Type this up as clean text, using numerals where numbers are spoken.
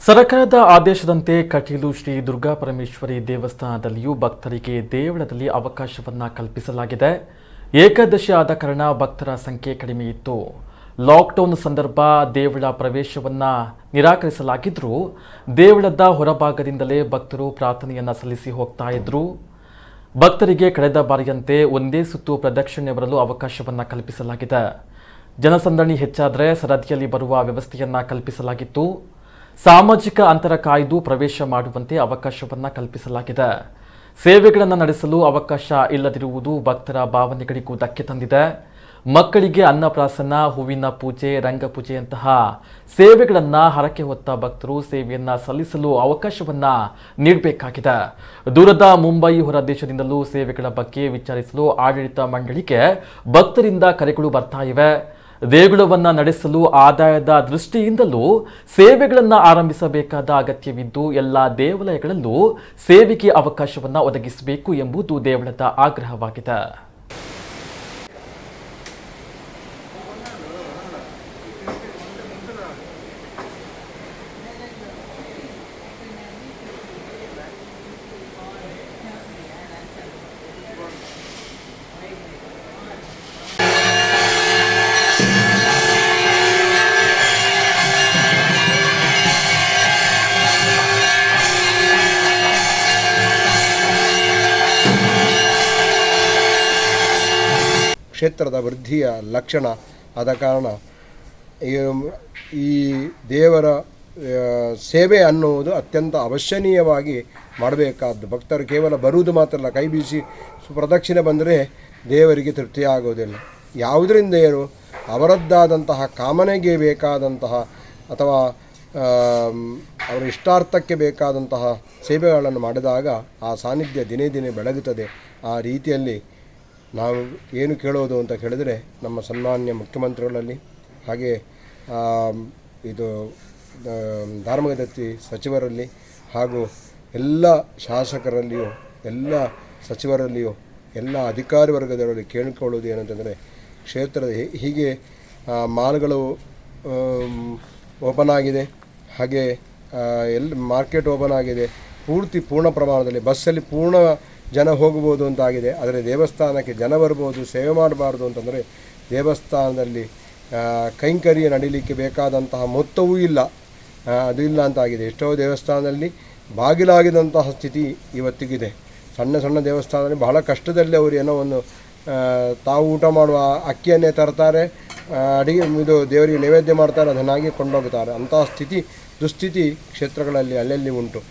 ಸರ್ಕಾರದ ಆದೇಶದಂತೆ ಕಟೀಲು ಶ್ರೀ ದುರ್ಗಾಪರಮೇಶ್ವರಿ ದೇವಸ್ಥಾನದಲ್ಲಿಯೂ ಭಕ್ತರಿಗೆ ದೇವಳದಲ್ಲಿ ಅವಕಾಶವನ್ನ ಕಲ್ಪಿಸಲಾಗಿದೆ. ಏಕಾದಶಿ ಆದ ಕಾರಣ ಭಕ್ತರ ಸಂಖ್ಯೆ ಕಡಿಮೆ ಇತ್ತು. ಲಾಕ್ಡೌನ್ ಸಂದರ್ಭ ದೇವಳ ಪ್ರವೇಶವನ್ನ ನಿರಾಕರಿಸಲಾಗಿದ್ರೂ ದೇವಳದ ಹೊರಭಾಗದಿಂದಲೇ ಭಕ್ತರು ಪ್ರಾರ್ಥನೆಯನ್ನ ಸಲ್ಲಿಸಿ ಹೋಗ್ತಾ ಇದ್ರು. ಭಕ್ತರಿಗೆ ಕಳೆದ ಬಾರಿಯಂತೆ ಒಂದೇ ಸುತ್ತು ಪ್ರದಕ್ಷಿಣೆ ಬರಲು ಅವಕಾಶವನ್ನ ಕಲ್ಪಿಸಲಾಗಿದೆ. ಜನಸಂದಣಿ ಹೆಚ್ಚಾದರೆ ಸರದಿಯಲ್ಲಿ ಬರುವ ವ್ಯವಸ್ಥೆಯನ್ನ ಕಲ್ಪಿಸಲಾಗಿತ್ತು. ಸಾಮಾಜಿಕ ಅಂತರ ಕಾಯ್ದು ಪ್ರವೇಶ ಮಾಡುವಂತೆ ಅವಕಾಶವನ್ನ ಕಲ್ಪಿಸಲಾಗಿದೆ. ಸೇವೆಗಳನ್ನು ನಡೆಸಲು ಅವಕಾಶ ಇಲ್ಲದಿರುವುದು ಭಕ್ತರ ಭಾವನೆಗಳಿಗೂ ಧಕ್ಕೆ ತಂದಿದೆ. ಮಕ್ಕಳಿಗೆ ಅನ್ನಪ್ರಾಸನ, ಹೂವಿನ ಪೂಜೆ, ರಂಗಪೂಜೆಯಂತಹ ಸೇವೆಗಳನ್ನು ಹರಕೆ ಹೊತ್ತ ಭಕ್ತರು ಸೇವೆಯನ್ನ ಸಲ್ಲಿಸಲು ಅವಕಾಶವನ್ನ ನೀಡಬೇಕಾಗಿದೆ. ದೂರದ ಮುಂಬೈ ಹೊರ ದೇಶದಿಂದಲೂ ಸೇವೆಗಳ ಬಗ್ಗೆ ವಿಚಾರಿಸಲು ಆಡಳಿತ ಮಂಡಳಿಗೆ ಭಕ್ತರಿಂದ ಕರೆಗಳು ಬರ್ತಾ ಇವೆ. ದೇಗುಲವನ್ನ ನಡೆಸಲು ಆದಾಯದ ದೃಷ್ಟಿಯಿಂದಲೂ ಸೇವೆಗಳನ್ನು ಆರಂಭಿಸಬೇಕಾದ ಅಗತ್ಯವಿದ್ದು ಎಲ್ಲ ದೇವಾಲಯಗಳಲ್ಲೂ ಸೇವೆಗೆ ಅವಕಾಶವನ್ನ ಒದಗಿಸಬೇಕು ಎಂಬುದು ದೇವಳದ ಆಗ್ರಹವಾಗಿದೆ. ಕ್ಷೇತ್ರದ ವೃದ್ಧಿಯ ಲಕ್ಷಣ ಆದ ಕಾರಣ ಈ ದೇವರ ಸೇವೆ ಅನ್ನುವುದು ಅತ್ಯಂತ ಅವಶ್ಯನೀಯವಾಗಿ ಮಾಡಬೇಕಾದ್ದು. ಭಕ್ತರು ಕೇವಲ ಬರುವುದು ಮಾತ್ರ ಅಲ್ಲ, ಕೈ ಬೀಸಿ ಪ್ರದಕ್ಷಿಣೆ ಬಂದರೆ ದೇವರಿಗೆ ತೃಪ್ತಿಯಾಗುವುದಿಲ್ಲ. ಯಾವುದರಿಂದ ಏನು ಅವರದ್ದಾದಂತಹ ಕಾಮನೆಗೆ ಬೇಕಾದಂತಹ ಅಥವಾ ಅವರ ಇಷ್ಟಾರ್ಥಕ್ಕೆ ಬೇಕಾದಂತಹ ಸೇವೆಗಳನ್ನು ಮಾಡಿದಾಗ ಆ ಸಾನ್ನಿಧ್ಯ ದಿನೇ ದಿನೇ ಬೆಳಗುತ್ತದೆ. ಆ ರೀತಿಯಲ್ಲಿ ನಾವು ಏನು ಕೇಳೋದು ಅಂತ ಕೇಳಿದರೆ ನಮ್ಮ ಸನ್ಮಾನ್ಯ ಮುಖ್ಯಮಂತ್ರಿಗಳಲ್ಲಿ ಹಾಗೆ ಇದು ಧಾರ್ಮಿಕ ದತ್ತಿ ಸಚಿವರಲ್ಲಿ ಹಾಗೂ ಎಲ್ಲ ಶಾಸಕರಲ್ಲಿಯೂ ಎಲ್ಲ ಸಚಿವರಲ್ಲಿಯೂ ಎಲ್ಲ ಅಧಿಕಾರಿ ವರ್ಗದವರಲ್ಲಿ ಕೇಳಿಕೊಳ್ಳೋದು ಏನಂತಂದರೆ ಕ್ಷೇತ್ರದ ಹೀಗೆ ಮಾಲ್ಗಳು ಓಪನ್ ಆಗಿದೆ, ಹಾಗೆ ಮಾರ್ಕೆಟ್ ಓಪನ್ ಆಗಿದೆ, ಪೂರ್ಣ ಪ್ರಮಾಣದಲ್ಲಿ ಬಸ್ಸಲ್ಲಿ ಪೂರ್ಣ ಜನ ಹೋಗ್ಬೋದು ಅಂತಾಗಿದೆ. ಆದರೆ ದೇವಸ್ಥಾನಕ್ಕೆ ಜನ ಬರ್ಬೋದು, ಸೇವೆ ಮಾಡಬಾರ್ದು ಅಂತಂದರೆ ದೇವಸ್ಥಾನದಲ್ಲಿ ಕೈಂಕರ್ಯ ನಡೀಲಿಕ್ಕೆ ಬೇಕಾದಂತಹ ಮೊತ್ತವೂ ಇಲ್ಲ, ಅದು ಇಲ್ಲ ಅಂತಾಗಿದೆ. ಎಷ್ಟೋ ದೇವಸ್ಥಾನದಲ್ಲಿ ಬಾಗಿಲಾಗಿದಂತಹ ಸ್ಥಿತಿ ಇವತ್ತಿಗಿದೆ. ಸಣ್ಣ ಸಣ್ಣ ದೇವಸ್ಥಾನದಲ್ಲಿ ಬಹಳ ಕಷ್ಟದಲ್ಲಿ ಅವರು ಏನೋ ಒಂದು ತಾವು ಊಟ ಮಾಡುವ ಅಕ್ಕಿಯನ್ನೇ ತರ್ತಾರೆ, ಅಡಿಗೆ ಇದು ದೇವರಿಗೆ ನೈವೇದ್ಯ ಮಾಡ್ತಾರೆ, ಅದನ್ನಾಗಿ ಕೊಂಡೋಗ್ತಾರೆ. ಅಂತಹ ದುಸ್ಥಿತಿ ಕ್ಷೇತ್ರಗಳಲ್ಲಿ ಅಲ್ಲಲ್ಲಿ ಉಂಟು.